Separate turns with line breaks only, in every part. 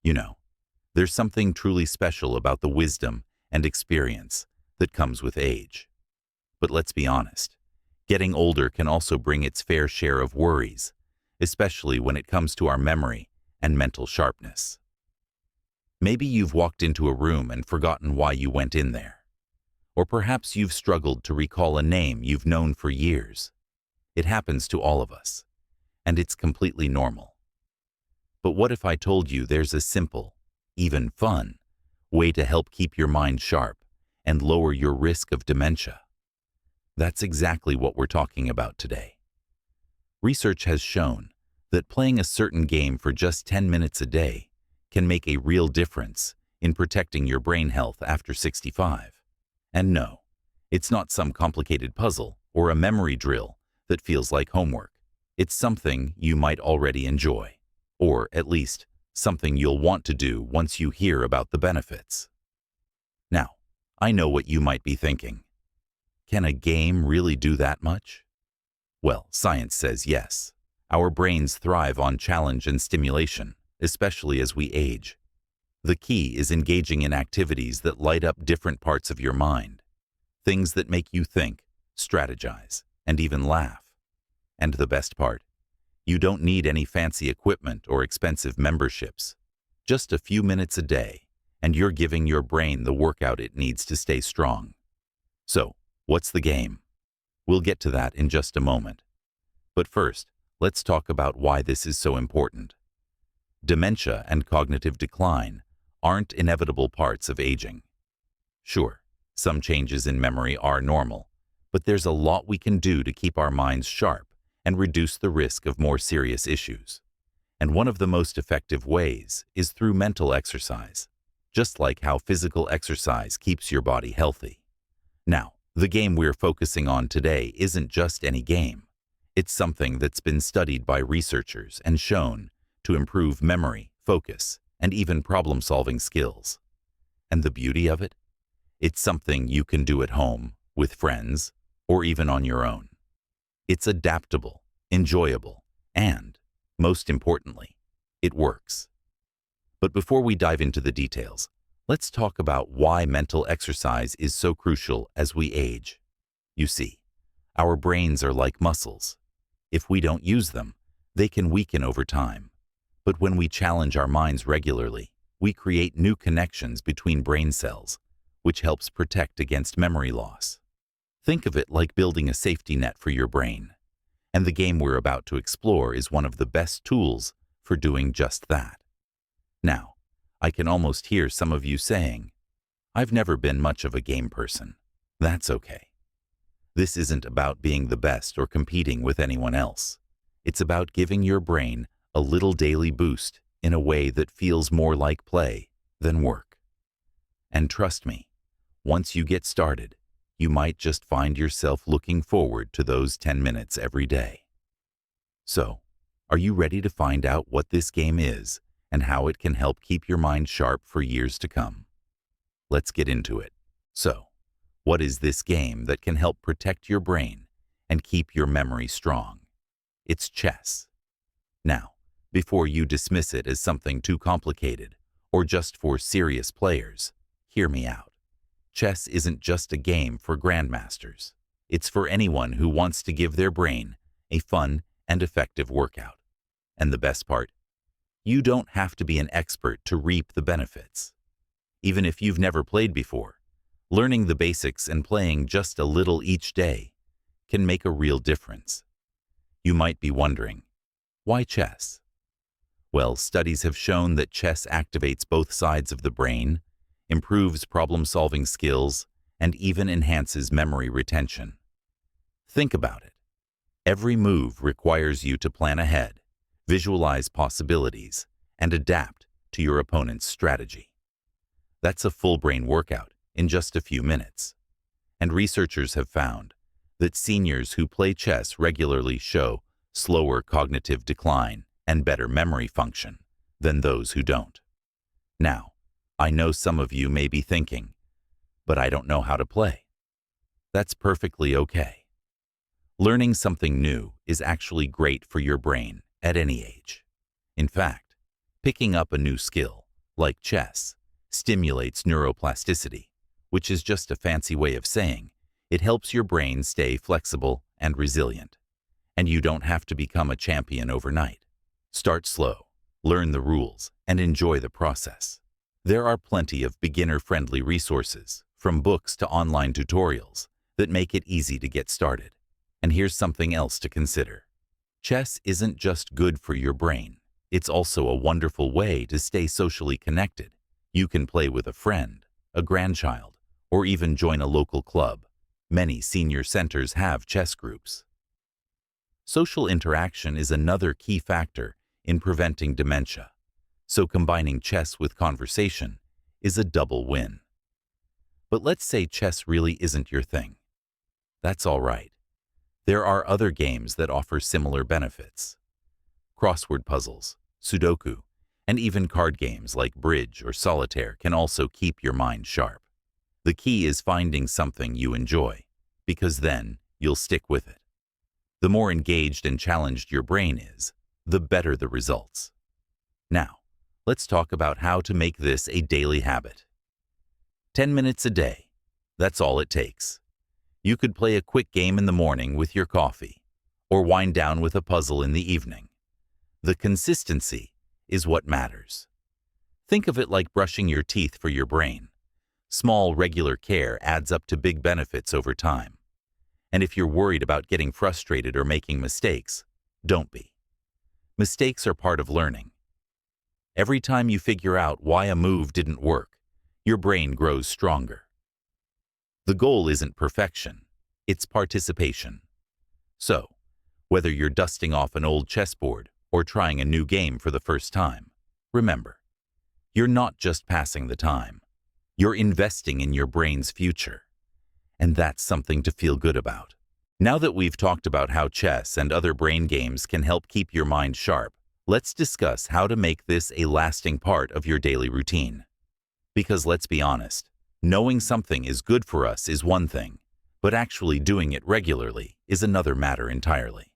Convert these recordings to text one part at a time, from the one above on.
You know, there's something truly special about the wisdom and experience that comes with age. But let's be honest, getting older can also bring its fair share of worries, especially when it comes to our memory and mental sharpness. Maybe you've walked into a room and forgotten why you went in there. Or perhaps you've struggled to recall a name you've known for years. It happens to all of us, and it's completely normal. But what if I told you there's a simple, even fun, way to help keep your mind sharp and lower your risk of dementia? That's exactly what we're talking about today. Research has shown that playing a certain game for just 10 minutes a day can make a real difference in protecting your brain health after 65. And no, it's not some complicated puzzle or a memory drill that feels like homework. It's something you might already enjoy, or at least something you'll want to do once you hear about the benefits. Now, I know what you might be thinking. Can a game really do that much? Well, science says yes. Our brains thrive on challenge and stimulation, especially as we age. The key is engaging in activities that light up different parts of your mind, things that make you think, strategize, and even laugh. And the best part, you don't need any fancy equipment or expensive memberships. Just a few minutes a day, and you're giving your brain the workout it needs to stay strong. So, what's the game? We'll get to that in just a moment. But first, let's talk about why this is so important. Dementia and cognitive decline aren't inevitable parts of aging. Sure, some changes in memory are normal, but there's a lot we can do to keep our minds sharp and reduce the risk of more serious issues. And one of the most effective ways is through mental exercise, just like how physical exercise keeps your body healthy. Now, the game we're focusing on today isn't just any game. It's something that's been studied by researchers and shown to improve memory, focus, and even problem-solving skills. And the beauty of it? It's something you can do at home, with friends, or even on your own. It's adaptable, enjoyable, and, most importantly, it works. But before we dive into the details, let's talk about why mental exercise is so crucial as we age. You see, our brains are like muscles. If we don't use them, they can weaken over time. But when we challenge our minds regularly, we create new connections between brain cells, which helps protect against memory loss. Think of it like building a safety net for your brain. And the game we're about to explore is one of the best tools for doing just that. Now, I can almost hear some of you saying, "I've never been much of a game person." That's okay. This isn't about being the best or competing with anyone else. It's about giving your brain a little daily boost in a way that feels more like play than work. And trust me, once you get started, you might just find yourself looking forward to those 10 minutes every day. So, are you ready to find out what this game is and how it can help keep your mind sharp for years to come? Let's get into it. So, what is this game that can help protect your brain and keep your memory strong? It's chess. Now, before you dismiss it as something too complicated or just for serious players, hear me out. Chess isn't just a game for grandmasters. It's for anyone who wants to give their brain a fun and effective workout. And the best part, you don't have to be an expert to reap the benefits. Even if you've never played before, learning the basics and playing just a little each day can make a real difference. You might be wondering, why chess? Well, studies have shown that chess activates both sides of the brain, improves problem-solving skills, and even enhances memory retention. Think about it. Every move requires you to plan ahead, visualize possibilities, and adapt to your opponent's strategy. That's a full brain workout in just a few minutes. And researchers have found that seniors who play chess regularly show slower cognitive decline and better memory function than those who don't. Now, I know some of you may be thinking, but I don't know how to play. That's perfectly okay. Learning something new is actually great for your brain at any age. In fact, picking up a new skill, like chess, stimulates neuroplasticity, which is just a fancy way of saying it helps your brain stay flexible and resilient. And you don't have to become a champion overnight. Start slow, learn the rules, and enjoy the process. There are plenty of beginner-friendly resources, from books to online tutorials, that make it easy to get started. And here's something else to consider. Chess isn't just good for your brain. It's also a wonderful way to stay socially connected. You can play with a friend, a grandchild, or even join a local club. Many senior centers have chess groups. Social interaction is another key factor in preventing dementia, so combining chess with conversation is a double win. But let's say chess really isn't your thing. That's all right. There are other games that offer similar benefits. Crossword puzzles, Sudoku, and even card games like bridge or solitaire can also keep your mind sharp. The key is finding something you enjoy, because then you'll stick with it. The more engaged and challenged your brain is, the better the results. Now, let's talk about how to make this a daily habit. 10 minutes a day. That's all it takes. You could play a quick game in the morning with your coffee, or wind down with a puzzle in the evening. The consistency is what matters. Think of it like brushing your teeth for your brain. Small, regular care adds up to big benefits over time. And if you're worried about getting frustrated or making mistakes, don't be. Mistakes are part of learning. Every time you figure out why a move didn't work, your brain grows stronger. The goal isn't perfection, it's participation. So, whether you're dusting off an old chessboard or trying a new game for the first time, remember, you're not just passing the time. You're investing in your brain's future. And that's something to feel good about. Now that we've talked about how chess and other brain games can help keep your mind sharp, let's discuss how to make this a lasting part of your daily routine. Because let's be honest, knowing something is good for us is one thing, but actually doing it regularly is another matter entirely.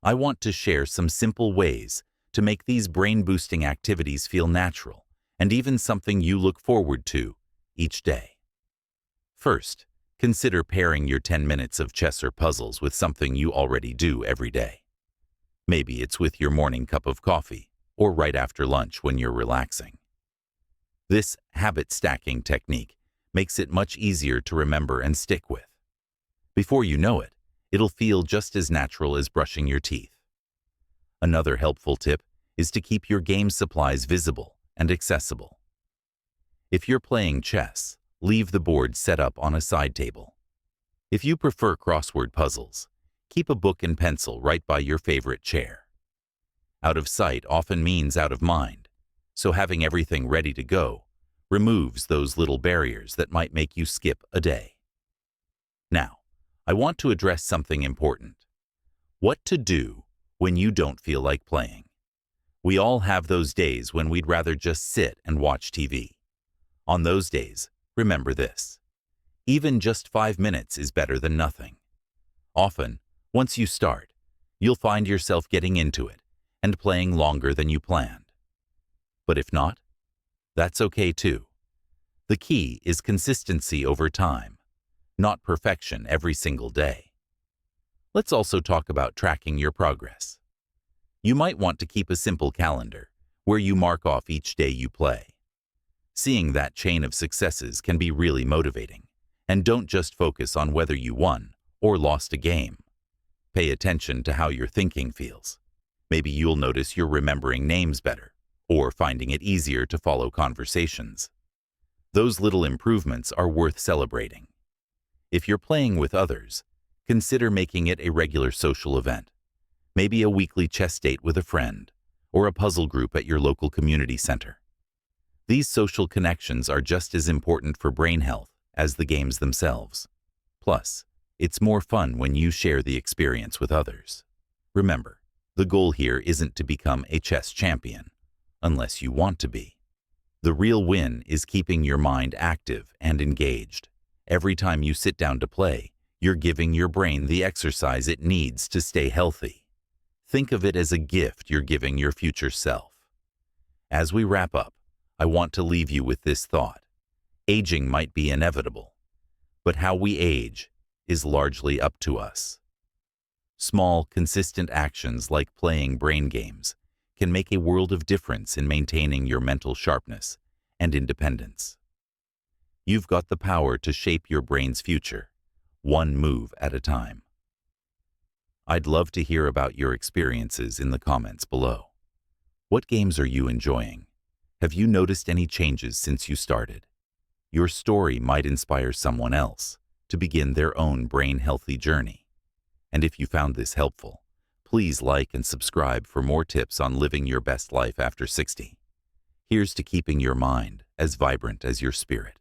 I want to share some simple ways to make these brain-boosting activities feel natural and even something you look forward to each day. First, consider pairing your 10 minutes of chess or puzzles with something you already do every day. Maybe it's with your morning cup of coffee or right after lunch when you're relaxing. This habit stacking technique makes it much easier to remember and stick with. Before you know it, it'll feel just as natural as brushing your teeth. Another helpful tip is to keep your game supplies visible and accessible. If you're playing chess, leave the board set up on a side table. If you prefer crossword puzzles, keep a book and pencil right by your favorite chair. Out of sight often means out of mind, so having everything ready to go removes those little barriers that might make you skip a day. Now, I want to address something important. What to do when you don't feel like playing. We all have those days when we'd rather just sit and watch TV. On those days, remember this. Even just 5 minutes is better than nothing. Often, once you start, you'll find yourself getting into it and playing longer than you planned. But if not, that's okay too. The key is consistency over time, not perfection every single day. Let's also talk about tracking your progress. You might want to keep a simple calendar where you mark off each day you play. Seeing that chain of successes can be really motivating, and don't just focus on whether you won or lost a game. Pay attention to how your thinking feels. Maybe you'll notice you're remembering names better, or finding it easier to follow conversations. Those little improvements are worth celebrating. If you're playing with others, consider making it a regular social event. Maybe a weekly chess date with a friend, or a puzzle group at your local community center. These social connections are just as important for brain health as the games themselves. Plus, it's more fun when you share the experience with others. Remember, the goal here isn't to become a chess champion, unless you want to be. The real win is keeping your mind active and engaged. Every time you sit down to play, you're giving your brain the exercise it needs to stay healthy. Think of it as a gift you're giving your future self. As we wrap up, I want to leave you with this thought. Aging might be inevitable, but how we age is largely up to us. Small, consistent actions like playing brain games can make a world of difference in maintaining your mental sharpness and independence. You've got the power to shape your brain's future, one move at a time. I'd love to hear about your experiences in the comments below. What games are you enjoying? Have you noticed any changes since you started? Your story might inspire someone else to begin their own brain-healthy journey. And if you found this helpful, please like and subscribe for more tips on living your best life after 60. Here's to keeping your mind as vibrant as your spirit.